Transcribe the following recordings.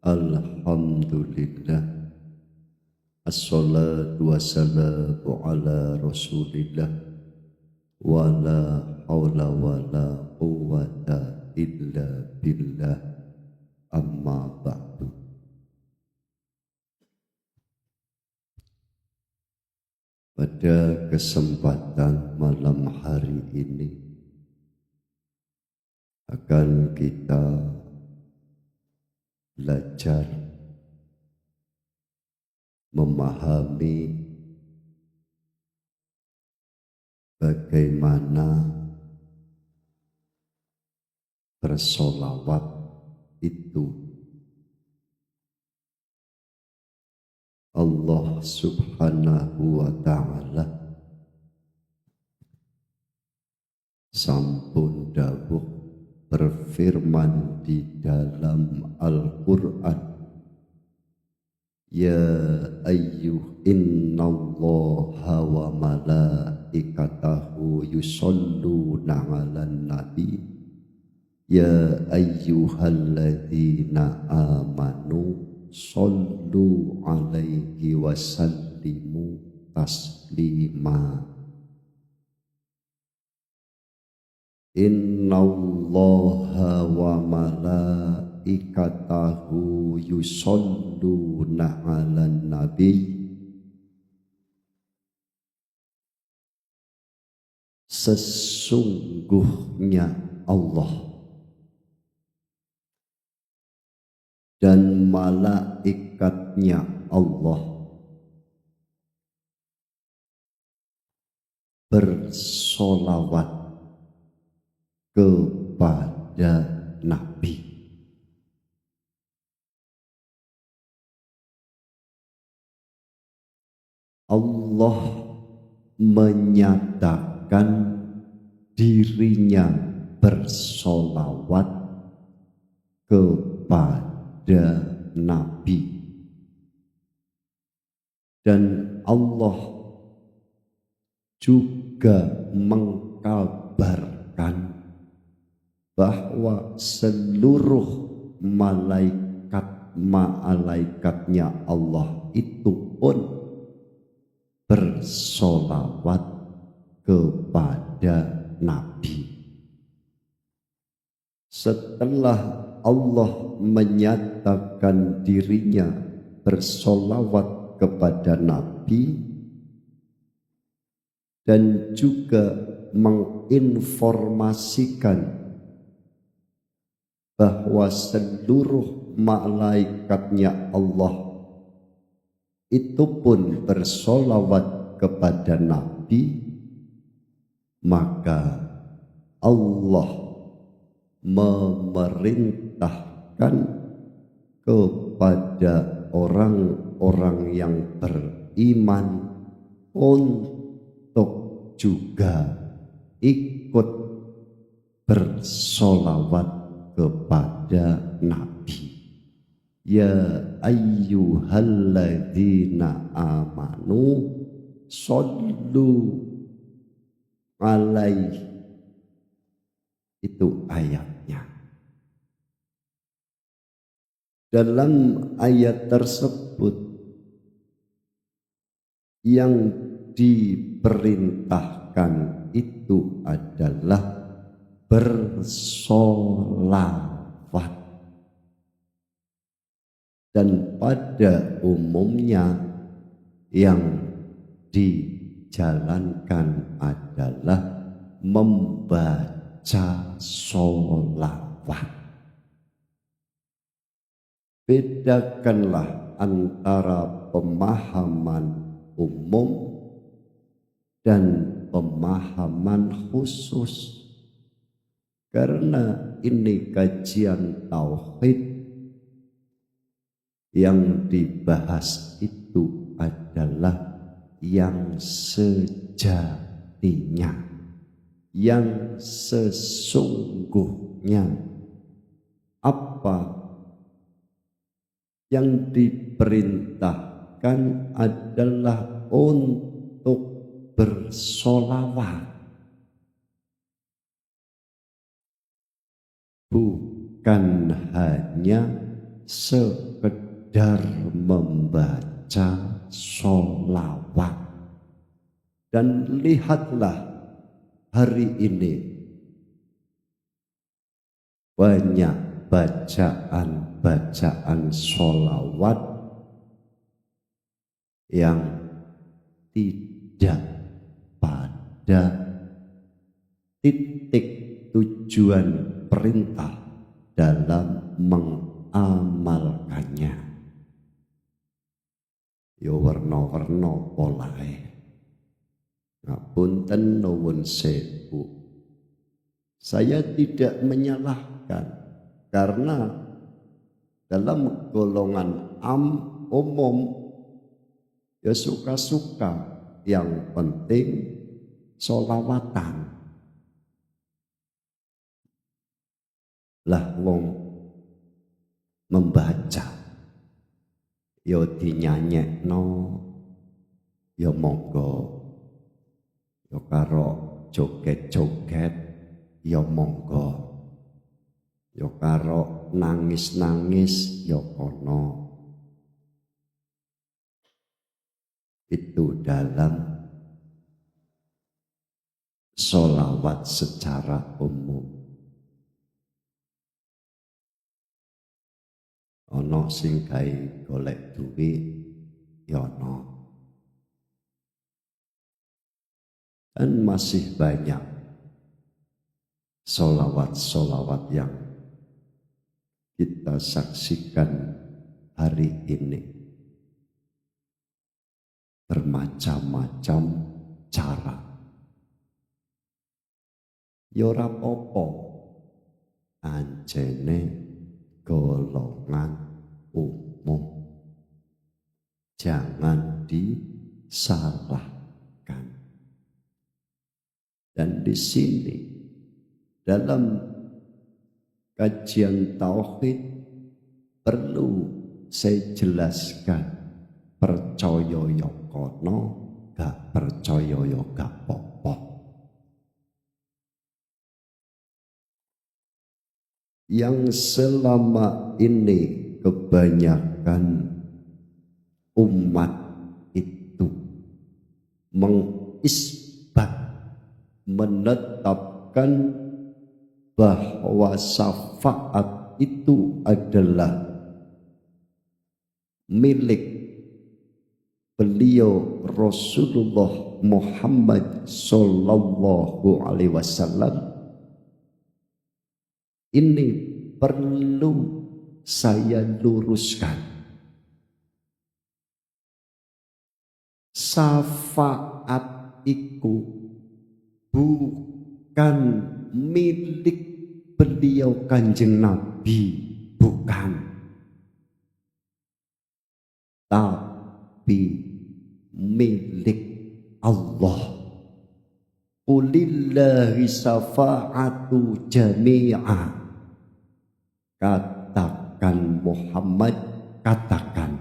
Alhamdulillah, assalatu wassalamu ala rasulillah, wa la hawla wa la quwwata illa billah, amma ba'du. Pada kesempatan malam hari ini akan kita belajar memahami bagaimana bersolawat itu Allah subhanahu wa ta'ala sampun dawuh berfirman di dalam Al-Quran, ya innallaha wa malaikatahu yusholluna 'alan nabi ya ayyuhalladzina amanu shollu 'alaihi wa sallimu taslima. Innallaha wa malaikatahu yusholluna 'alan nabi, sesungguhnya Allah dan malaikatnya Allah bersolawat kepada Nabi. Allah menyatakan dirinya bersolawat kepada Nabi, dan Allah juga mengkabarkan bahwa seluruh malaikatnya Allah itu pun bersolawat kepada Nabi. Setelah Allah menyatakan dirinya bersolawat kepada Nabi dan juga menginformasikan bahwa seluruh malaikatnya Allah itu pun bersolawat kepada Nabi, maka Allah memerintahkan kepada orang-orang yang beriman untuk juga ikut bersolawat kepada Nabi. Ya ayyuhalladzina amanu shollu alaihi. Itu ayatnya. Dalam ayat tersebut yang diperintahkan itu adalah bersolawat, dan pada umumnya yang dijalankan adalah membaca solawat. Bedakanlah antara pemahaman umum dan pemahaman khusus, karena ini kajian tauhid. Yang dibahas itu adalah yang sejatinya, yang sesungguhnya. Apa yang diperintahkan adalah untuk bersolawat, bukan hanya sekedar membaca sholawat. Dan lihatlah hari ini banyak bacaan sholawat yang tidak pada titik tujuan perintah dalam mengamalkannya. Yo warna-warna polahe. Ngapunten nuwun sewu. Saya tidak menyalahkan karena dalam golongan umum ya suka-suka, yang penting sholawatan. Lah wong membaca yo dinyanyekno yo monggo, yo karo joget-joget yo monggo, yo karo nangis-nangis yo kono. Itu dalam sholawat secara umum. Ono sing gawe golek duit ya ono. Dan masih banyak sholawat-sholawat yang kita saksikan hari ini. Bermacam-macam cara. Ya ora apa-apa, anjene golongan umum. Jangan disalahkan. Dan di sini dalam kajian tauhid perlu saya jelaskan, percaya ya kono, gak percaya ya gak apa-apa. Yang selama ini kebanyakan umat itu mengisbat, menetapkan bahwa syafaat itu adalah milik beliau Rasulullah Muhammad sallallahu alaihi wasallam. Ini perlu saya luruskan. Syafaat itu bukan milik beliau Kanjeng Nabi, bukan. Tapi milik Allah. Qulillahi syafa'atu jami'a. Katakan Muhammad, katakan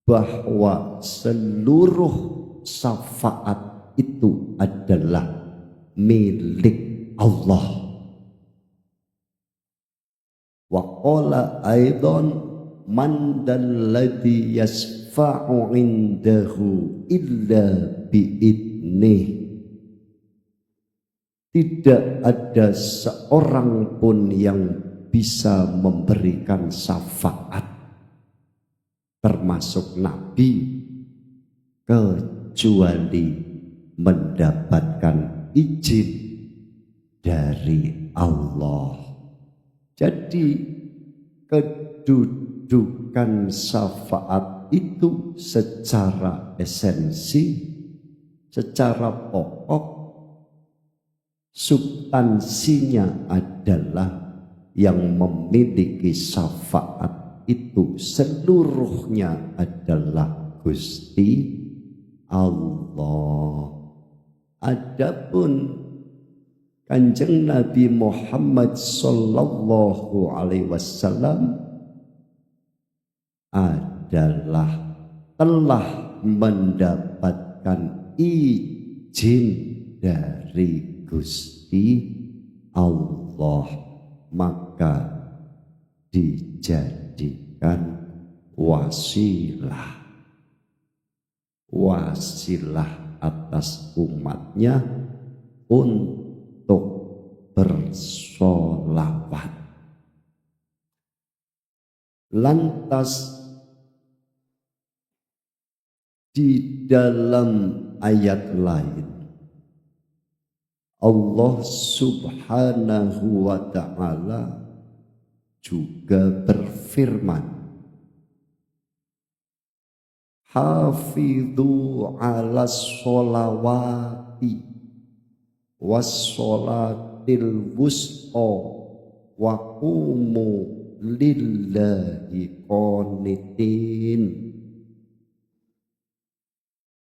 bahwa seluruh syafaat itu adalah milik Allah. Wa qala aidan man dalladhi yasfa'u indahu illa bi'idnih. Tidak ada seorang pun yang bisa memberikan syafaat termasuk Nabi kecuali mendapatkan izin dari Allah. Jadi kedudukan syafaat itu secara esensi, secara pokok, substansinya adalah yang memiliki syafaat itu seluruhnya adalah Gusti Allah. Adapun Kanjeng Nabi Muhammad sallallahu alaihi wasallam adalah telah mendapatkan izin dari Gusti Allah. Maka dijadikan wasilah atas umatnya untuk bersolawat. Lantas di dalam ayat lain Allah Subhanahu wa ta'ala juga berfirman, hafidhu ala sholawati wassolatil wusta wa qumu lillahi qanitin.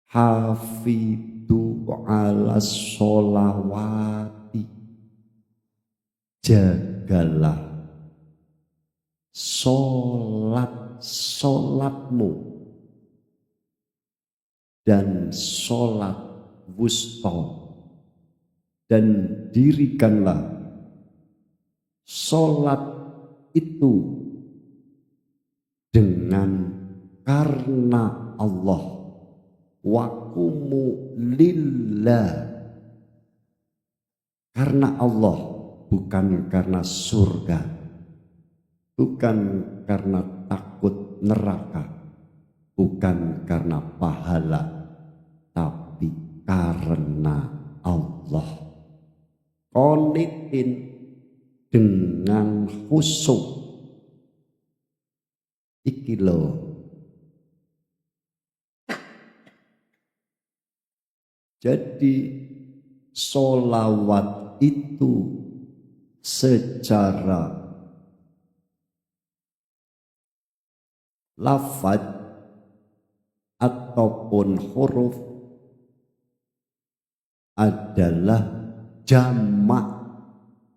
Hafidhu ala sholawati, jagalah solatmu dan solat wusta, dan dirikanlah solat itu dengan karena Allah. Waqumu lillah, karena Allah, bukan karena surga, bukan karena takut neraka, bukan karena pahala, tapi karena Allah. Qanitin, dengan khusyuk. Iki lho, jadi sholawat itu secara lafaz ataupun huruf adalah jamak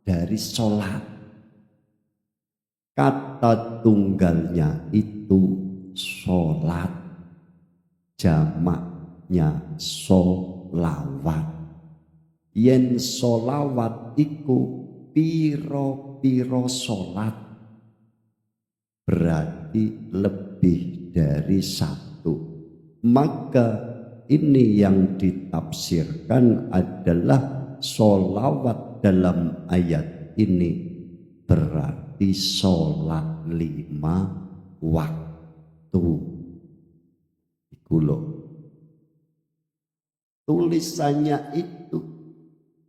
dari sholat. Kata tunggalnya itu sholat, jamaknya sholawat. Yen sholawat iku piro-piro sholat, berarti lebih dari satu. Maka ini yang ditafsirkan adalah sholawat dalam ayat ini berarti sholat 5 waktu. Iku loh, tulisannya itu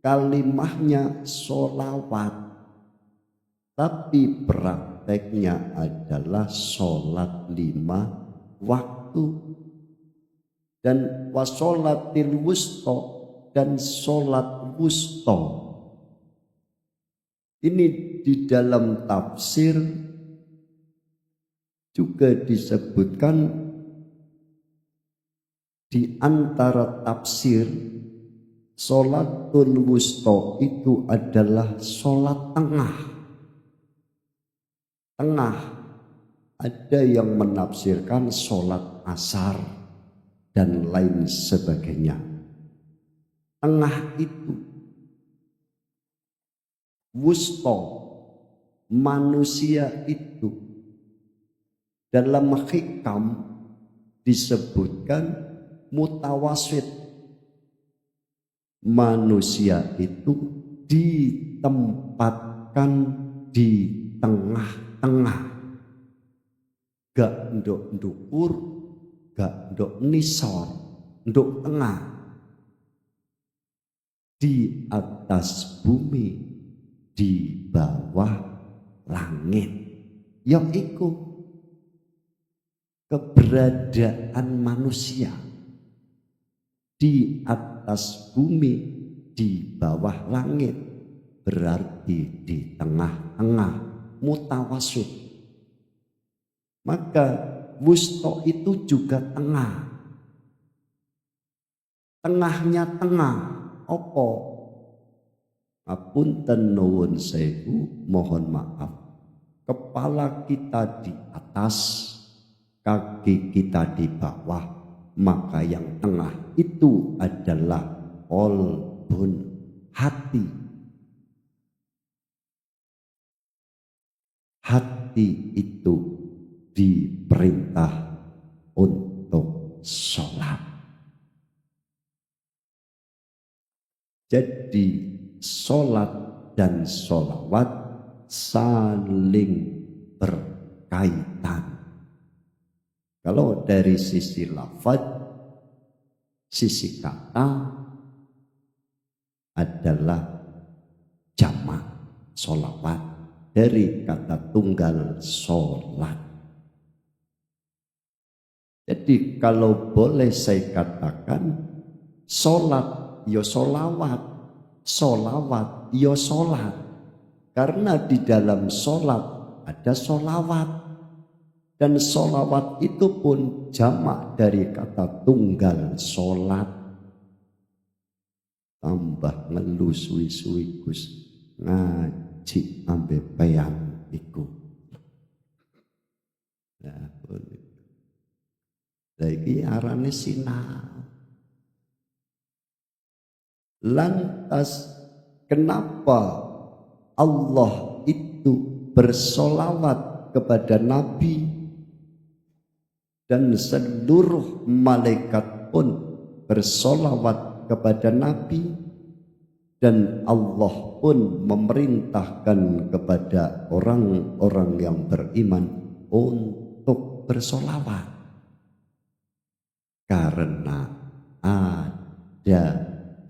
kalimahnya sholawat, tapi prakteknya adalah sholat 5 waktu. Dan wasolatil wusta, dan sholat wusta ini di dalam tafsir juga disebutkan di antara tafsir. Sholatul wusta itu adalah sholat tengah. Tengah, ada yang menafsirkan sholat asar dan lain sebagainya. Tengah itu wusta, manusia itu dalam hikam disebutkan mutawasit. Manusia itu ditempatkan di tengah-tengah, gak ndok ndukur, gak ndok nisor, ndok tengah, di atas bumi, di bawah langit. Yaitu keberadaan manusia di atas bumi, di bawah langit, berarti di tengah-tengah, mutawasit. Maka wusta itu juga tengah. Tengahnya tengah apa? Apunten nuwun sewu, mohon maaf. Kepala kita di atas, kaki kita di bawah. Maka yang tengah itu adalah qalbun, hati. hati itu diperintah untuk sholat. Jadi sholat dan sholawat saling berkaitan. Kalau dari sisi lafaz, sisi kata adalah jamak sholawat dari kata tunggal sholat. Jadi kalau boleh saya katakan, sholat ya sholawat, sholawat ya sholat. Karena di dalam sholat ada sholawat. Dan sholawat itu pun jamak dari kata tunggal sholat. Tambah ngeluh suwi-suwi Gus, ngaji ambe peyang iku. Nah, boleh. Lagi arane sinau. Lantas kenapa Allah itu bersolawat kepada Nabi dan seluruh malaikat pun bersolawat kepada Nabi, dan Allah pun memerintahkan kepada orang-orang yang beriman untuk bersolawat? Karena ada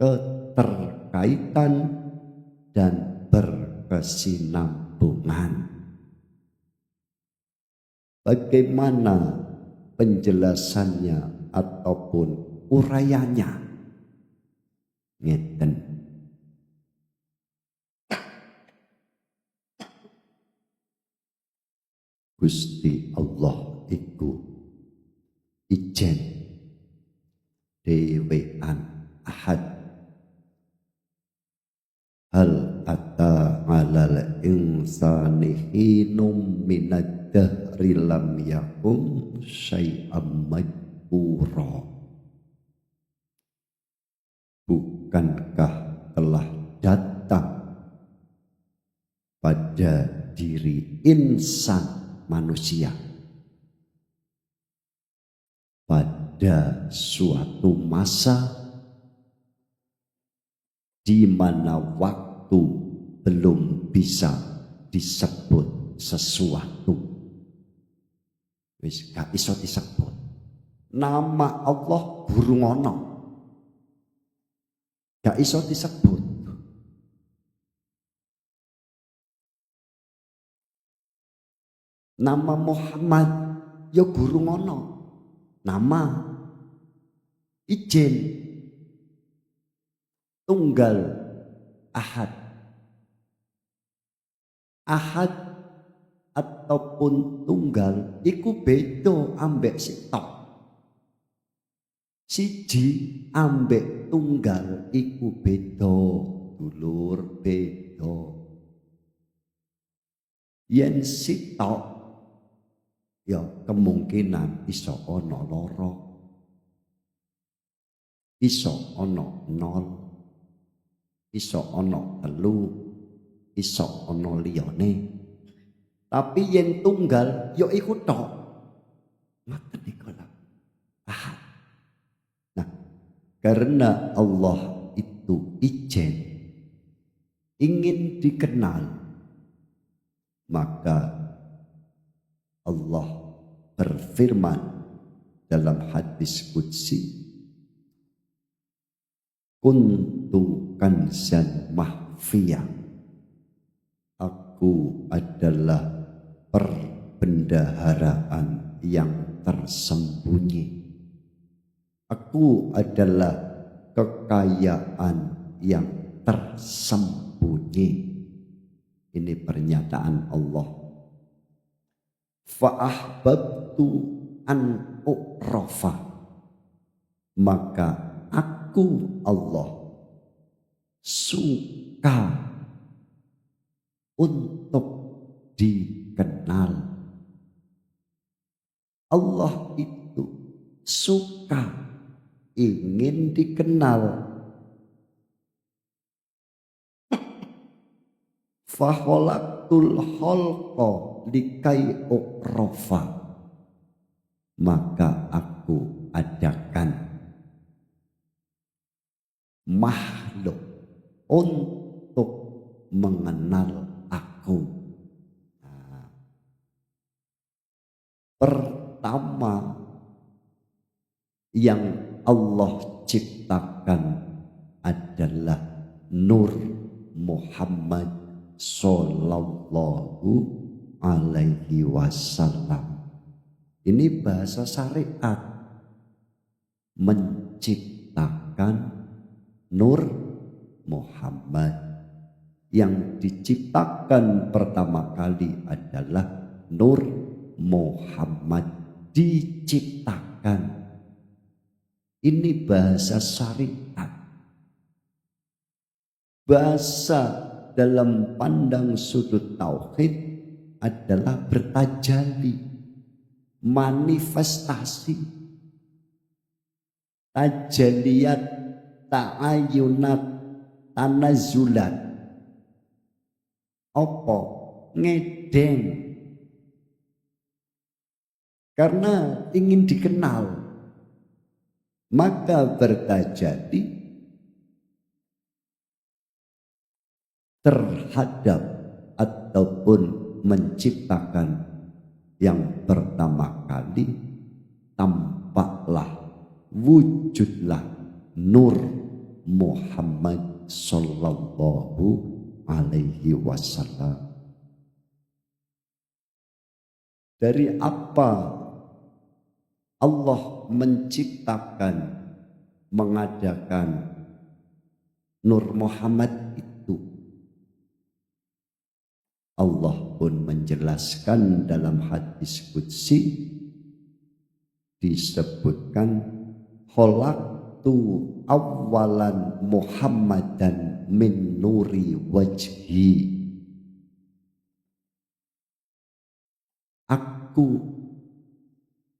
keterkaitan dan berkesinambungan. Bagaimana penjelasannya ataupun urayanya? Ngeten. Gusti Allah iku ijen dewean ahad. Hal ata alal insani hinum minad dahri lam yakun syai'am madhkura. Bukankah telah datang pada diri insan manusia pada suatu masa di mana waktu belum bisa disebut sesuatu. Wis gak iso disebut. Nama Allah burung ono, gak iso disebut. Nama Muhammad ya burung ono, nama ijen tunggal ahad. Ahad ataupun tunggal iku beda ambek sitok. Siji ambek tunggal iku beda, dulur, beda. Yen sitok ya kemungkinan iso ana loro, iso ana 0, iso ana 3, iso ana liyane. Tapi yen tunggal ya iku tok. Ngoten iku lho. Ahad. Nah, karena Allah itu ijen, ingin dikenal, maka Allah berfirman dalam hadis qudsi, kuntu kanzan mahfiyah, aku adalah perbendaharaan yang tersembunyi. Aku adalah kekayaan yang tersembunyi. Ini pernyataan Allah. Fa'ahbabtu an u'rafa, maka aku Allah suka untuk dikenal. Allah itu suka, ingin dikenal. Faholaktul khalqa likai u'rafa, maka aku adakan makhluk untuk mengenal aku. Nah, pertama yang Allah ciptakan adalah Nur Muhammad Sallallahu Alaihi Wasallam. Ini bahasa syariat, menciptakan Nur Muhammad. Yang diciptakan pertama kali adalah Nur Muhammad, diciptakan. Ini bahasa syariat. Bahasa dalam pandang sudut tauhid adalah bertajalli, manifestasi, tajaliyat, ta'ayunat, tanazulat. Apa? Ngedeng. Karena ingin dikenal, maka bertajalli terhadap ataupun menciptakan yang pertama kali, tampaklah, wujudlah Nur Muhammad Sallallahu Alaihi Wasallam. Dari apa Allah menciptakan, mengadakan Nur Muhammad itu? Allah pun menjelaskan dalam hadis qudsi, disebutkan khalaqtu awwalan Muhammadan min nuri wajhi. Aku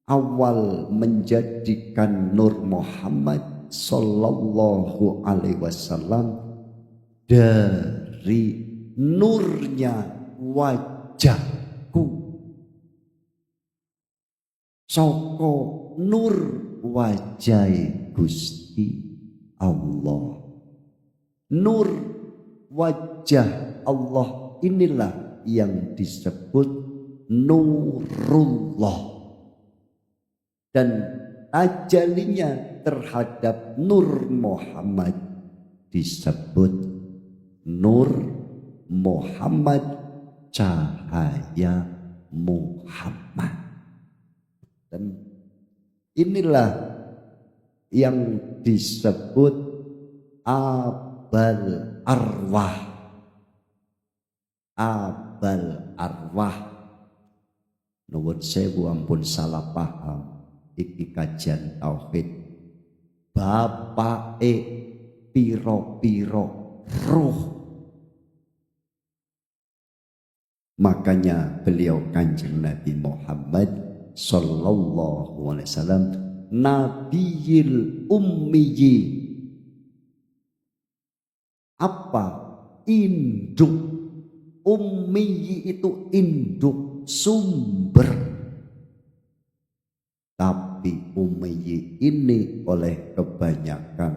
awal menjadikan Nur Muhammad Sallallahu Alaihi Wasallam dari nurnya wajahku, soko nur wajah Gusti Allah. Nur wajah Allah inilah yang disebut Nurullah, dan tajalinya terhadap Nur Muhammad disebut Nur Muhammad, cahaya Muhammad. Dan inilah yang disebut abal arwah. Abal arwah. Nuwun sewu ampun salah paham, iki kajian tauhid. Bapake piro-piro ruh. Makanya beliau Kanjeng Nabi Muhammad Sallallahu Alaihi Wasallam Nabiyil Ummiyi. Apa? Induk. Ummiyi itu induk, sumber. Tapi Ummiyi ini oleh kebanyakan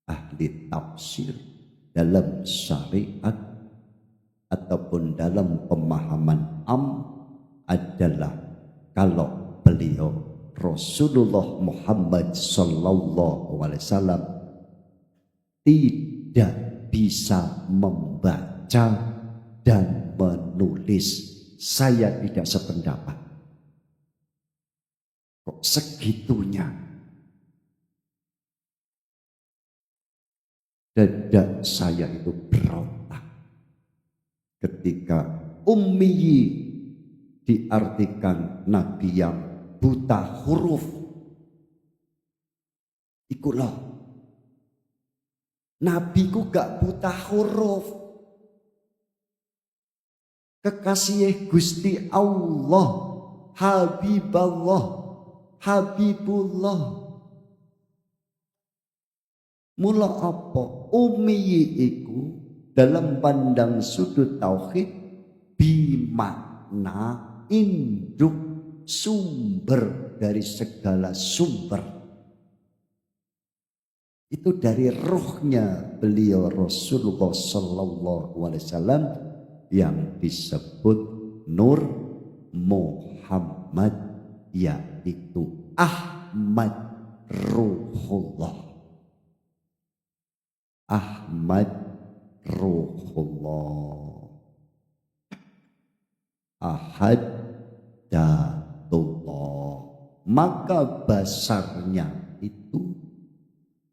ahli tafsir dalam syariat ataupun dalam pemahaman adalah kalau beliau Rasulullah Muhammad Sallallahu Alaihi Wasallam tidak bisa membaca dan menulis. Saya tidak sependapat. Kok segitunya? Dada saya itu berontak ketika ummiyi diartikan nabi yang buta huruf. Ikulah, nabiku gak buta huruf. Kekasih Gusti Allah, Habiballah, Habibullah. Mula apa? Ummiyi iku dalam pandang sudut tauhid bimakna induk, sumber dari segala sumber. Itu dari ruhnya beliau Rasulullah Sallallahu Alaihi Wasallam yang disebut Nur Muhammad, yaitu Ahmad Ruhullah. Ahmad Ruhullah, Ahad Datullah. Maka basarnya itu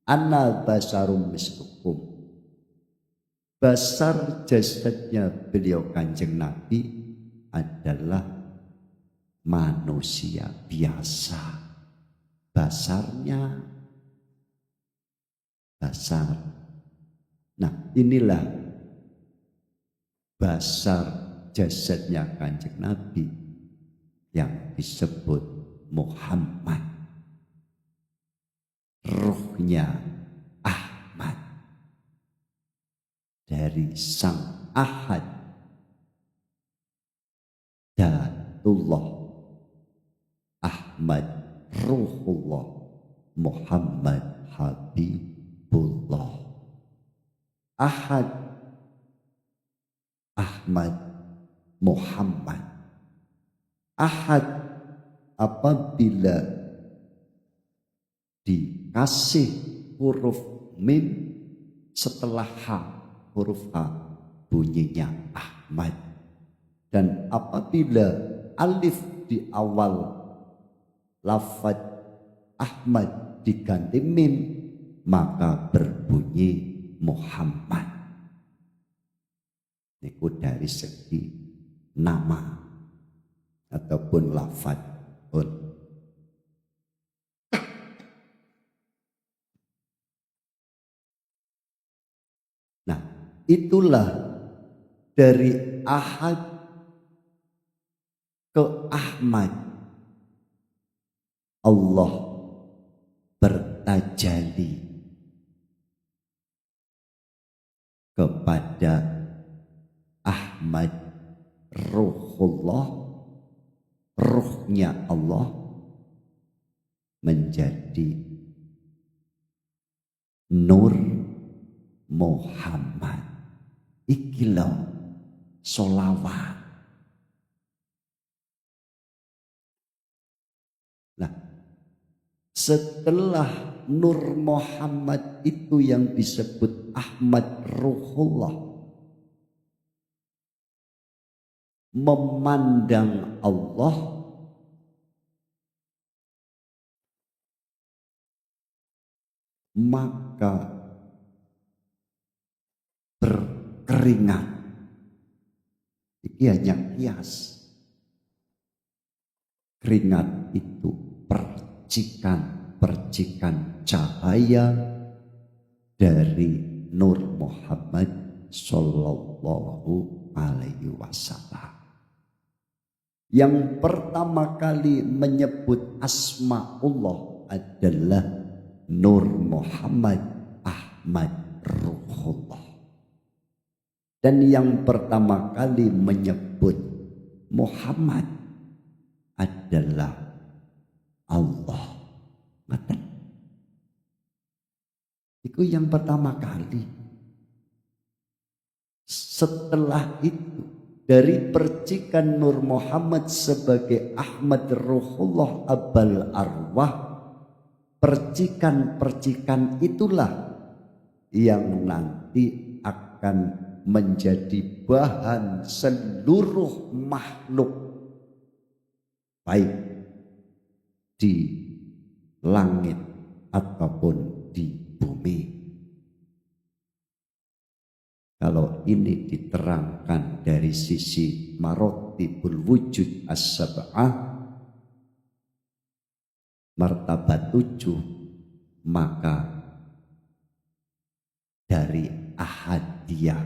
ana basarum mislukum. Basar jasadnya beliau Kanjeng Nabi adalah manusia biasa. Basarnya basar. Nah, inilah basar jasadnya Kanjeng Nabi yang disebut Muhammad. Ruhnya Ahmad, dari Sang Ahad Datullah Ahmad Ruhullah Muhammad Habibullah. Ahad, Ahmad, Muhammad. Ahad apabila dikasih huruf mim setelah H, huruf H bunyinya Ahmad. Dan apabila alif di awal lafaz Ahmad diganti mim, maka berbunyi Muhammad. Itu dari segi nama ataupun lafaz. Nah, itulah dari Ahad ke Ahmad Allah bertajalli kepada Ahmad Ruhullah, ruhnya Allah menjadi Nur Muhammad. Iki lho solawat. Nah, setelah Nur Muhammad itu yang disebut Ahmad Ruhullah, memandang Allah, maka berkeringat. Ini hanya kias. Keringat itu percikan cahaya dari Nur Muhammad Sallallahu Alaihi Wasallam. Yang pertama kali menyebut asmaullah adalah Nur Muhammad Ahmad Ruhullah. Dan yang pertama kali menyebut Muhammad adalah Allah. Itu yang pertama kali. Setelah itu, dari percikan Nur Muhammad sebagai Ahmad Ruhullah Abal Arwah, percikan-percikan itulah yang nanti akan menjadi bahan seluruh makhluk, baik di langit ataupun di bumi. Kalau ini diterangkan dari sisi marotibul wujud as-sab'ah, martabat 7, maka dari ahadiyah,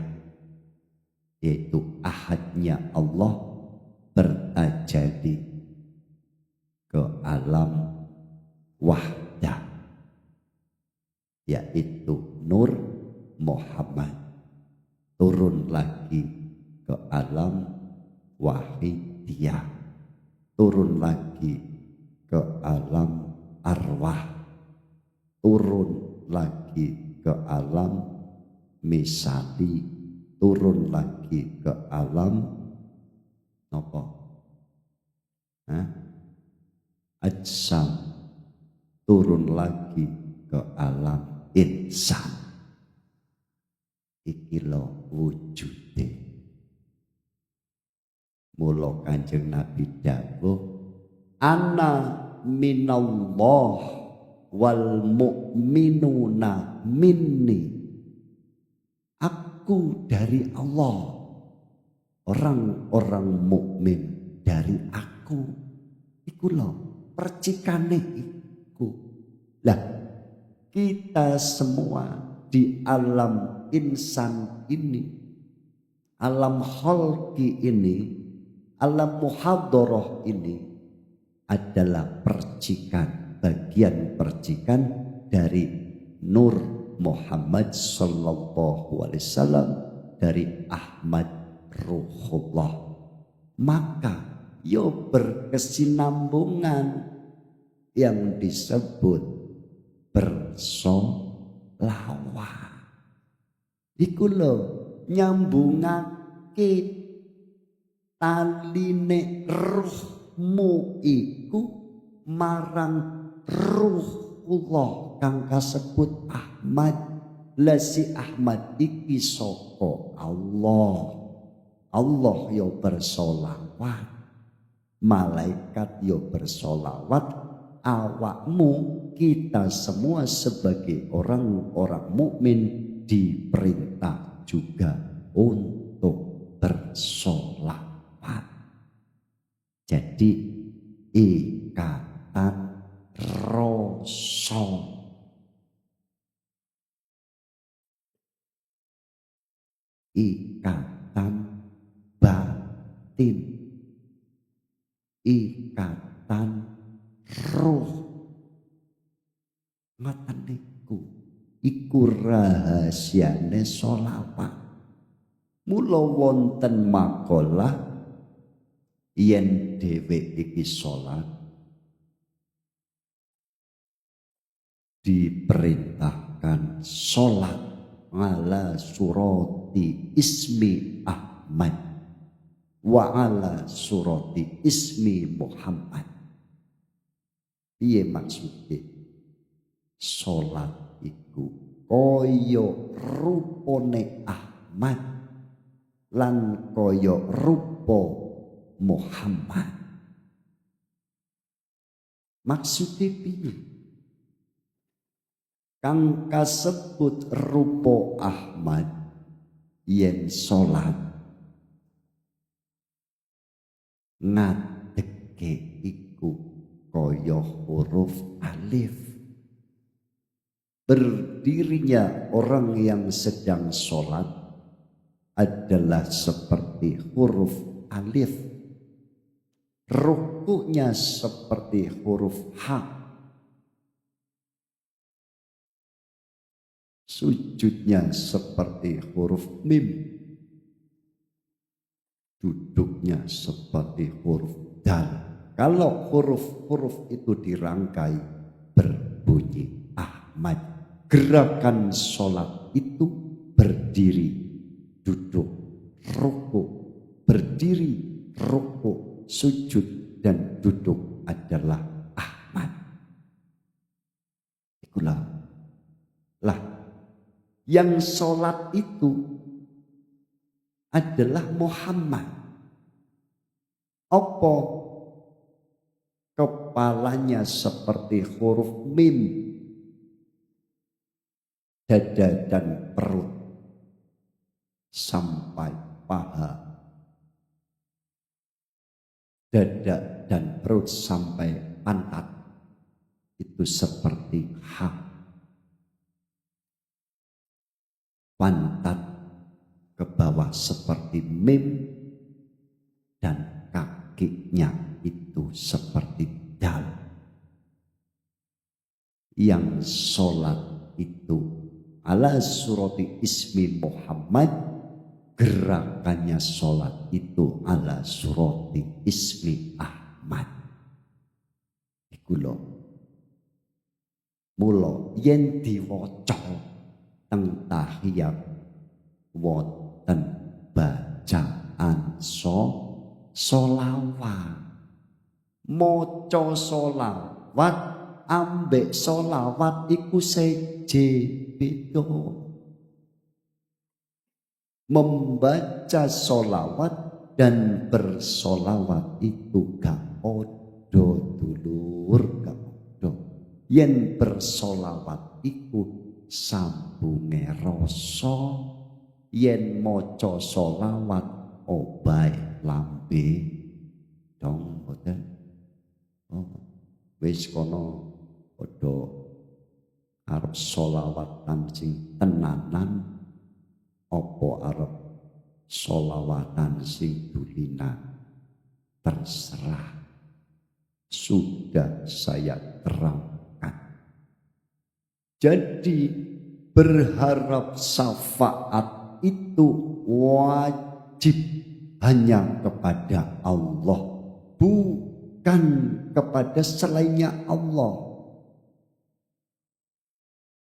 yaitu ahadnya Allah, bertajalli ke alam wahdah, yaitu Nur Muhammad, turun lagi ke alam wahidiyah, turun lagi ke alam arwah, turun lagi ke alam misali, turun lagi ke alam nopo, ajsam, turun lagi ke alam insan. Iki lo wujude. Mula Kanjeng Nabi dawuh, ana minallah wal mu'minuna minni. Aku dari Allah, orang-orang mukmin dari aku. Iku lo percikane iku. Lah kita semua di alam insan ini, alam khalqi ini, alam muhadharah ini adalah percikan, bagian percikan dari Nur Muhammad sallallahu alaihi wasallam, dari Ahmad Ruhullah. Maka yo berkesinambungan yang disebut bersolawat. Iku lho nyambungake taline ruhmu iku marang Ruhullah kang kasebut Ahmad. Lah si Ahmad iki saka Allah. Allah yo bersolawat, malaikat yo bersolawat, awakmu kita semua sebagai orang-orang mukmin diperintah juga untuk bersolawat. Jadi ikatan rasa, ikatan batin, ikatan roh. Ngoten niku iku rahasiane sholawat. Mula wonten makalah yen dhewe iki salat diperintahkan salat ala surati ismi Ahmad wa ala surati ismi Muhammad. Piye maksudnya? Salat iku kaya rupane Ahmad lan kaya rupa Muhammad. Maksudnya piye? Kang kasebut rupa Ahmad yen salat ngadeke iku kaya huruf alif. Berdirinya orang yang sedang sholat adalah seperti huruf alif. Rukuknya seperti huruf H. Sujudnya seperti huruf mim. Duduknya seperti huruf dal. Kalau huruf-huruf itu dirangkai berbunyi Ahmad. Gerakan sholat itu berdiri, duduk, rukuk, berdiri, rukuk, sujud, dan duduk adalah Ahmad. Itulah. Lah, yang sholat itu adalah Muhammad. Apa? Kepalanya seperti huruf mim. Dada dan perut sampai paha, dada dan perut sampai pantat itu seperti H. Pantat ke bawah seperti mim dan kakinya itu seperti dal. Yang sholat itu ala surati ismi Muhammad, gerakannya sholat itu ala surati ismi Ahmad. Iku lho. Mula yen diwaca teng tahiyat wonten bacaan sholawat. Maca sholawat ambek sholawat iku seje beda. Membaca sholawat dan bersolawat itu gak podo dulur, gak podo. Yen bersolawat iku sambunge rasa, yen maca sholawat obahe lambe dong boten. Oh, wis kono padha arep sholawatan sing tenanan apa arep sholawatan sing dulinan, terserah. Sudah saya terangkan. Jadi berharap syafaat itu wajib hanya kepada Allah, bukan kepada selainnya Allah.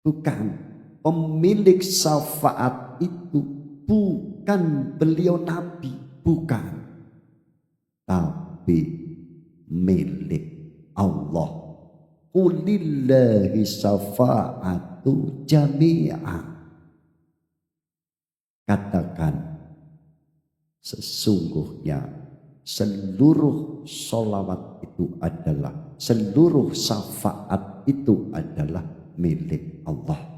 Bukan. Pemilik syafaat itu bukan beliau Nabi, bukan. Tapi milik Allah. Qulillahi syafa'atu jami'a. Katakan, sesungguhnya seluruh sholawat itu adalah, seluruh syafaat itu adalah milik Allah.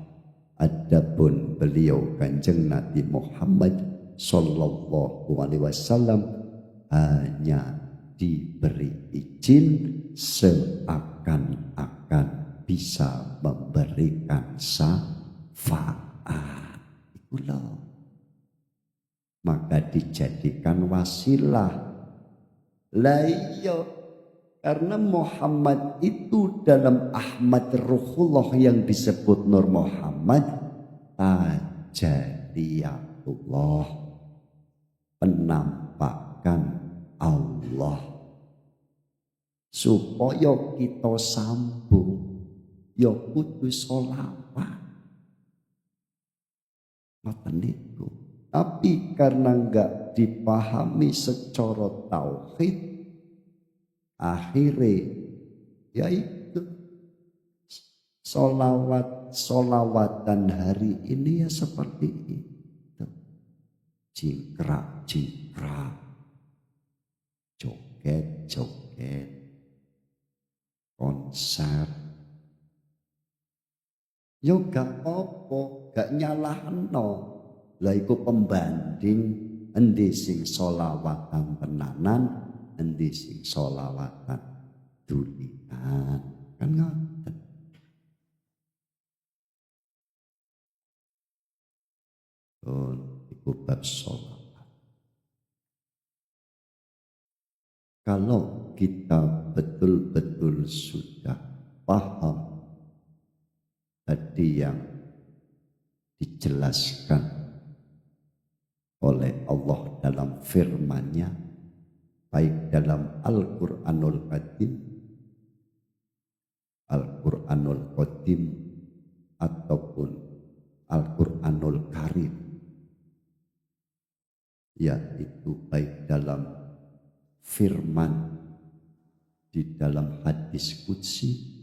Adapun beliau Kanjeng Nabi Muhammad sallallahu alaihi wasallam hanya diberi izin seakan-akan bisa memberikan syafaat. Itulah. Maka dijadikan wasilah. Lah iya, karena Muhammad itu dalam Ahmad Ruhullah yang disebut Nur Muhammad tajaliyatullah, penampakan Allah. Supaya kita sambung ya kudu sholawat. Ngoten niku. Tapi karena enggak dipahami secara tauhid, akhirnya yaitu solawatan hari ini ya seperti itu. Jingkrak-jingkrak, joget-joget, konser. Yo gak apa, gak nyalahno. Lah iku pembanding endi sing solawatan tenanan, endi sing solawatan dulinan. Kan ngoten. Iku bab solawat. Kalau kita betul-betul sudah paham tadi yang dijelaskan oleh Allah dalam firman-Nya, baik dalam Al-Qur'anul Karim, Al-Qur'anul Qadim ataupun Al-Qur'anul Karim, yaitu baik dalam firman di dalam hadis qudsi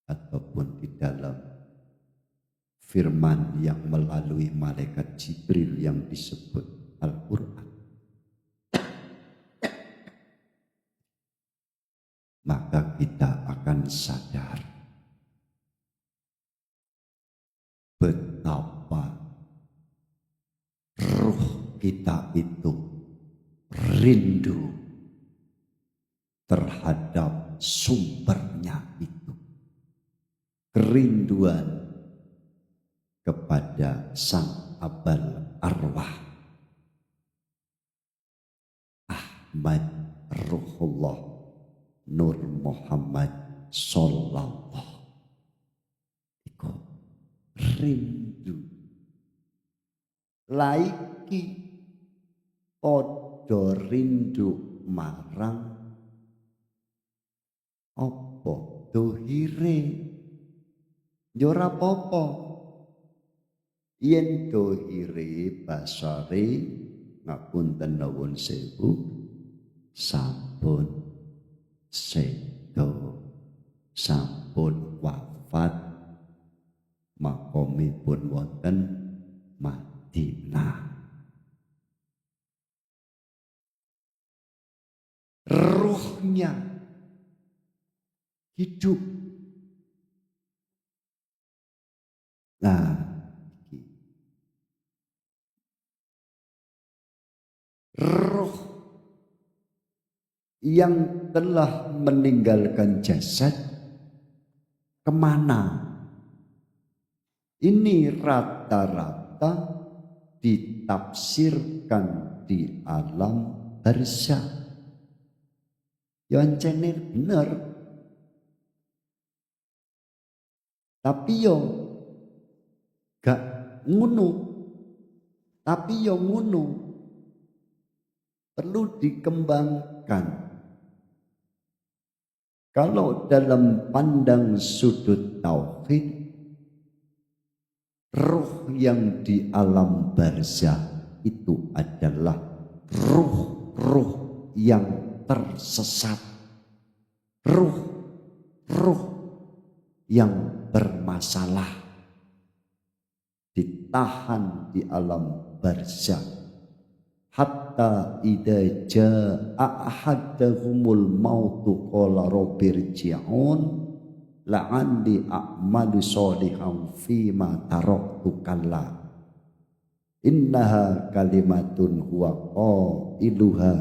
ataupun di dalam firman yang melalui malaikat Jibril yang disebut Al-Quran. Maka kita akan sadar betapa ruh kita itu rindu terhadap sumbernya itu. Kerinduan kepada sang abal arwah Ahmad Ruhullah Nur Muhammad sallallahu iku rindu laiki padha rindu marang apa dohire ya ora apa-apa yen dohire basare ngapunten nuwun sewu sampun sedo sampun wafat makomipun wonten Madinah. Ruhnya hidup. Nah, roh yang telah meninggalkan jasad kemana? Ini rata-rata ditafsirkan di alam barzakh. Ya ancene bener. Tapi yo gak ngono. Tapi yo ngono. Perlu dikembangkan. Kalau dalam pandang sudut tauhid, ruh yang di alam barzakh itu adalah ruh-ruh yang tersesat, ruh yang bermasalah, ditahan di alam barzakh. Hatta idza jaa ahadahumul mautu qala rabbirji'un la'alli a'malu sholihan fima taraktu kalla innaha kalimatun huwa qailuha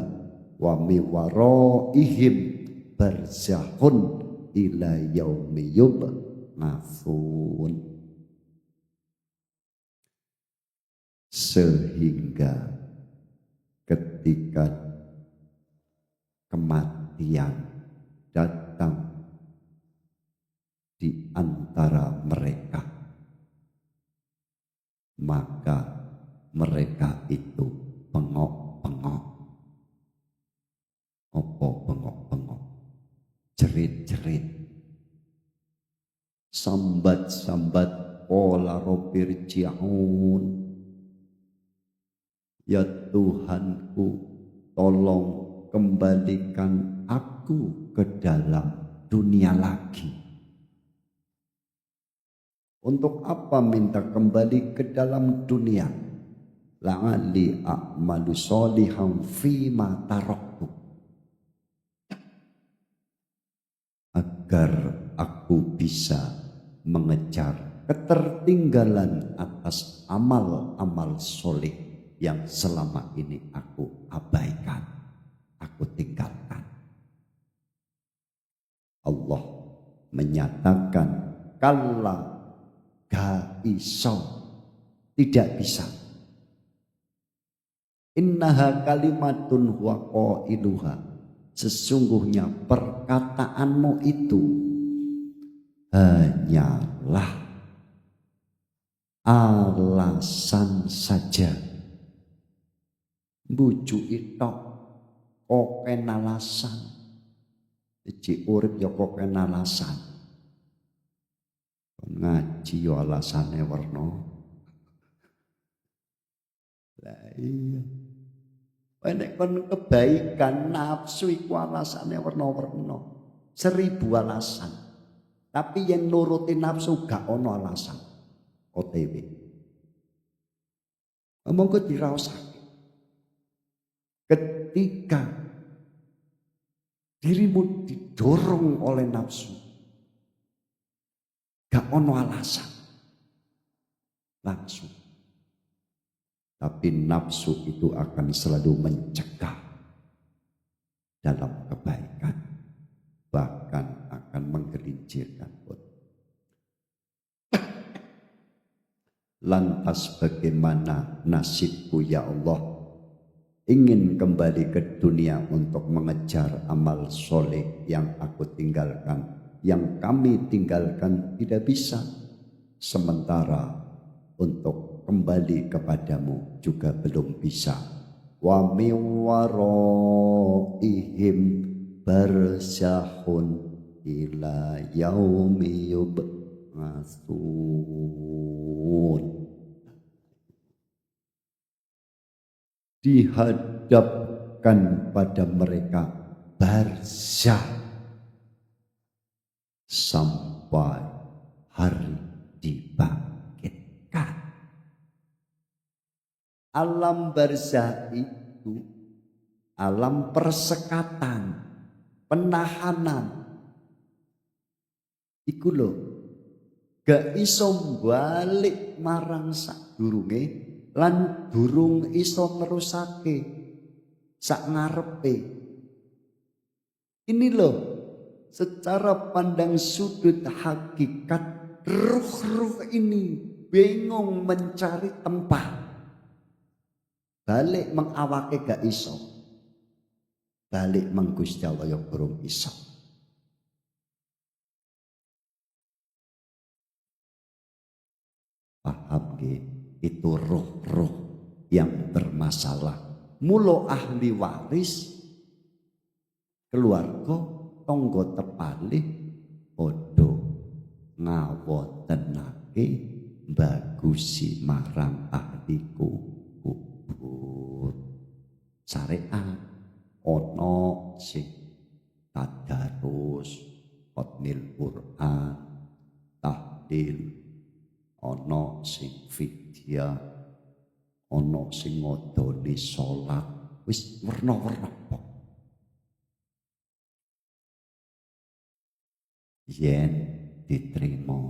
wa mi waraihim barzakhun ila yaumi yub'atsun. Sehingga ketika kematian datang di antara mereka, maka mereka itu bengok-bengok. Apa bengok-bengok? Jerit-jerit, sambat-sambat, qala rabbirji'un, ya Tuhanku, tolong kembalikan aku ke dalam dunia lagi. Untuk apa minta kembali ke dalam dunia? La'alli a'malu sholihan fima taraktu, agar aku bisa mengejar ketertinggalan atas amal-amal soleh yang selama ini aku abaikan, aku tinggalkan. Allah menyatakan kalla, gak iso, tidak bisa. Innaha kalimatun huwa qailuha, sesungguhnya perkataanmu itu hanyalah alasan saja. Bujuki tok koken alasan. Iki urip ya koken alasan. Ngaji yo alasane werna. Lah iya. Nek kon kebaikan nafsu iku alasane werna-werna. 1000 alasan. Tapi yang nuruti nafsu gak ono alasan. OTW. Monggo diraosake. Ketika dirimu didorong oleh nafsu, gak ono alasan, langsung. Tapi nafsu itu akan selalu mencegah dalam kebaikan, bahkan akan menggelincirkan pun. Lantas bagaimana nasibku ya Allah? Ingin kembali ke dunia untuk mengejar amal soleh yang aku tinggalkan, yang kami tinggalkan tidak bisa. Sementara untuk kembali kepadamu juga belum bisa. Wa min waraihim barzahun ila yaumi yub'atsun. Dihadapkan pada mereka barzah sampai hari dibangkitkan. Alam barzah itu alam persekatan, penahanan. Iku lho, gak iso balik marang sadurunge lan durung iso nerusake sak ngarepe. Ini loh, secara pandang sudut hakikat, ruh-ruh ini bingung mencari tempat. Balik mengawake gak iso, balik meng Gusti Allah ya burung iso. Paham nggih? Itu roh-roh yang bermasalah. Mulo ahli waris, keluarga, tonggo tepalih, podo ngawotenake bagusi marang ahli kubur. Syariat ono sing tadarus, khotmil Quran, tahlil, ono sing fidyah, ono sing ngodoni salat, wis werna-werna kok. Yen diterima,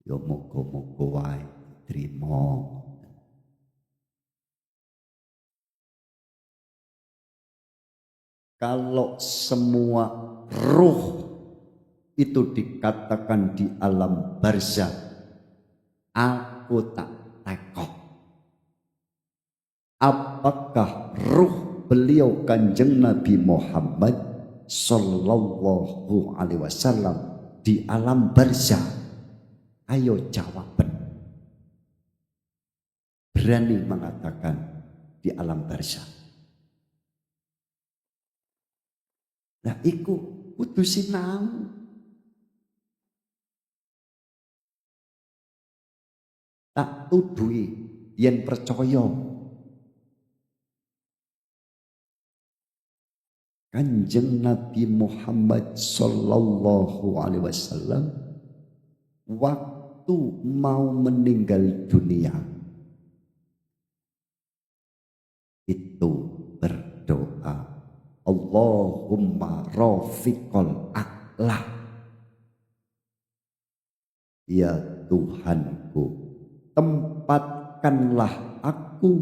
ya moga-moga wae diterima. Kalau semua ruh itu dikatakan di alam barzah, aku tak tekok. Apakah ruh beliau Kanjeng Nabi Muhammad Sallallahu Alaihi Wasallam di alam barzah? Ayo jawaban. Berani mengatakan di alam barzah. Nah iku kudu sinau. Tak tudui yen percaya Kanjeng Nabi Muhammad Sallallahu Alaihi Wasallam waktu mau meninggal dunia itu berdoa, Allahumma rafiqal a'la, ya Tuhanku, tempatkanlah aku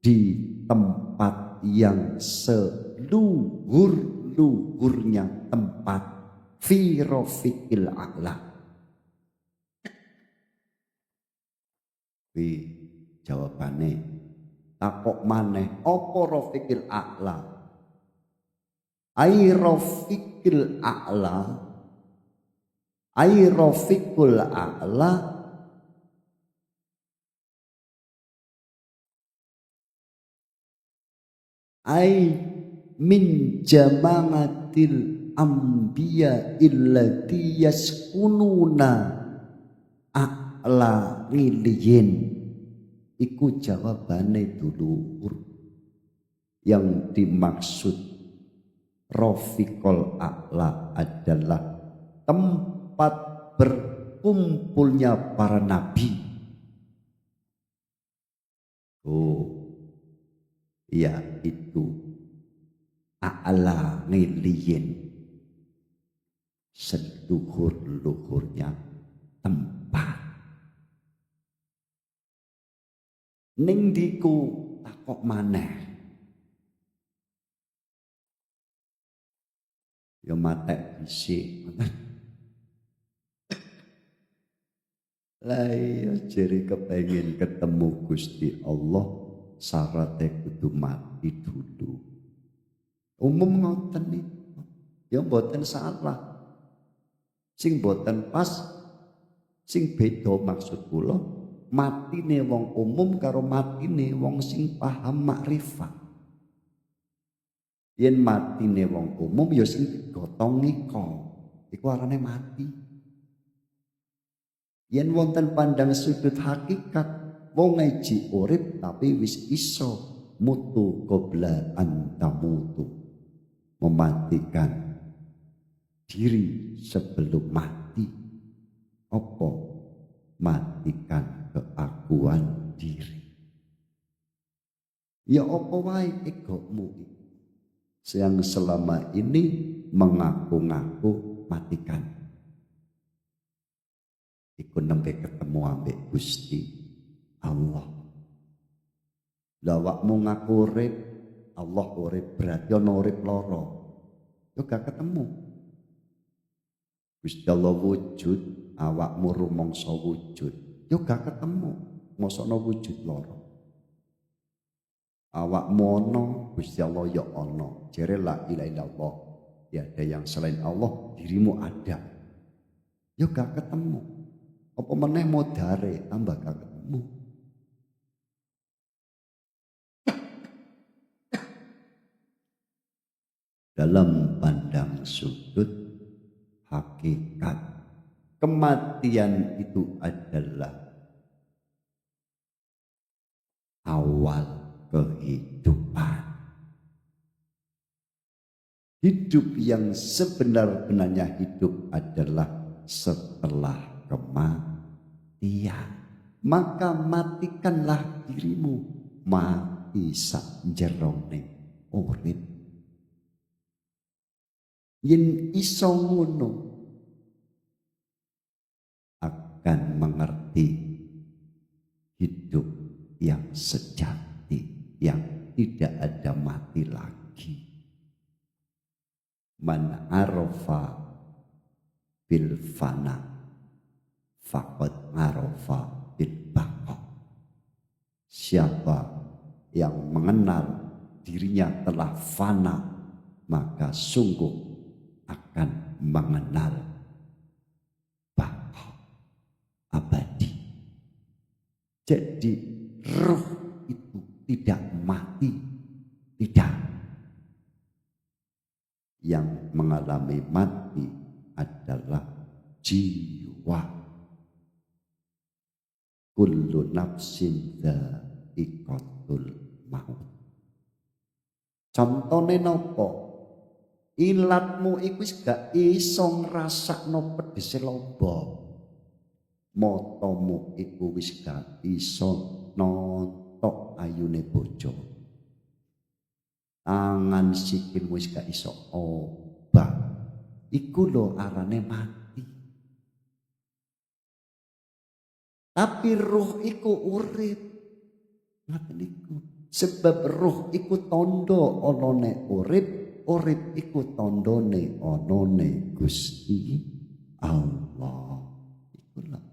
di tempat yang seluhur-luhurnya tempat, fi rafiqil a'la. Wi jawabane takok maneh apa rafiqil a'la? Ai rafiqil a'la, ai rafiqul a'la ai min jama'atil anbiya illati yaskununa a'la ngiliyin. Iku jawabane dulur. Yang dimaksud rafiqul a'la adalah tempat berkumpulnya para nabi. Oh, yaitu a'la ngiliyin, seluhur-luhurnya tempat. Ning diku takok maneh, ya matek dhisik. Lah iya jere kepengin ketemu Gusti Allah, syaratnya kudu mati dulu. Umum ngoten niku. Ya mboten salah. Sing mboten pas Sing beda maksud kula, matine wong umum karo matine wong sing paham makrifat. Yen matine wong umum ya sing digotong iko, iku arane mati. Yen wonten pandang sudut hakikat, wong ngaji urip tapi wis iso mutu qabla antamutu, mematikan diri sebelum mati. Apa? Matikan keakuan diri. Ya apa wae egomu yang selama ini mengaku-ngaku, matikan. Iku nembe ketemu ambek Gusti Allah. Lawakmu ngaku urip, Allah urip, berarti ana urip loro. Yo gak ketemu. Gusti Allah wujud, awakmu rumangsa wujud. Yo gak ketemu. Mosokno wujud loro. Awakmu ana, Gusti Allah ya ana. Jere la ilaha illallah. Tiada yang selain Allah, dirimu ada. Yo gak ketemu. Apa meneh modare tambah gak ketemu. Dalam pandang sudut hakikat, kematian itu adalah awal kehidupan. Hidup yang sebenar-benarnya hidup adalah setelah kematian. Maka matikanlah dirimu, mati sak jerone urip. Yen iso ngono akan mengerti hidup yang sejati, yang tidak ada mati lagi. Man arafa bil fana faqad arafa bil baqa. Siapa yang mengenal dirinya telah fana, maka sungguh akan mengenal baqa, abadi. Jadi roh itu tidak mati, tidak. Yang mengalami mati adalah jiwa. Kullu nafsin dha'iqatul maut. Contone nopo? Ilatmu iku wis gak iso ngrasakno pedhese lombok. Matamu iku wis gak iso nontok ayune bojo. Tangan sikilmu wis gak iso obah. Iku lho arane mati. Tapi ruh iku urip. Ngaten iku. Sebab ruh iku tondo onone urip. Urip iku tandane anane Gusti Allah. Ikulah.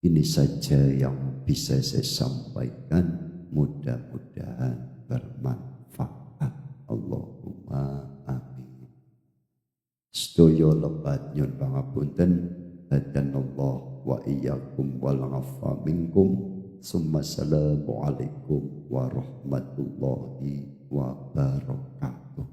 Ini saja yang bisa saya sampaikan. Mudah-mudahan bermanfaat. Allahumma amin. Sedaya lebat nyuwun pangapunten. Hadanallah wa iyyakum wal afa minkum. Assalamualaikum warahmatullahi wabarakatuh.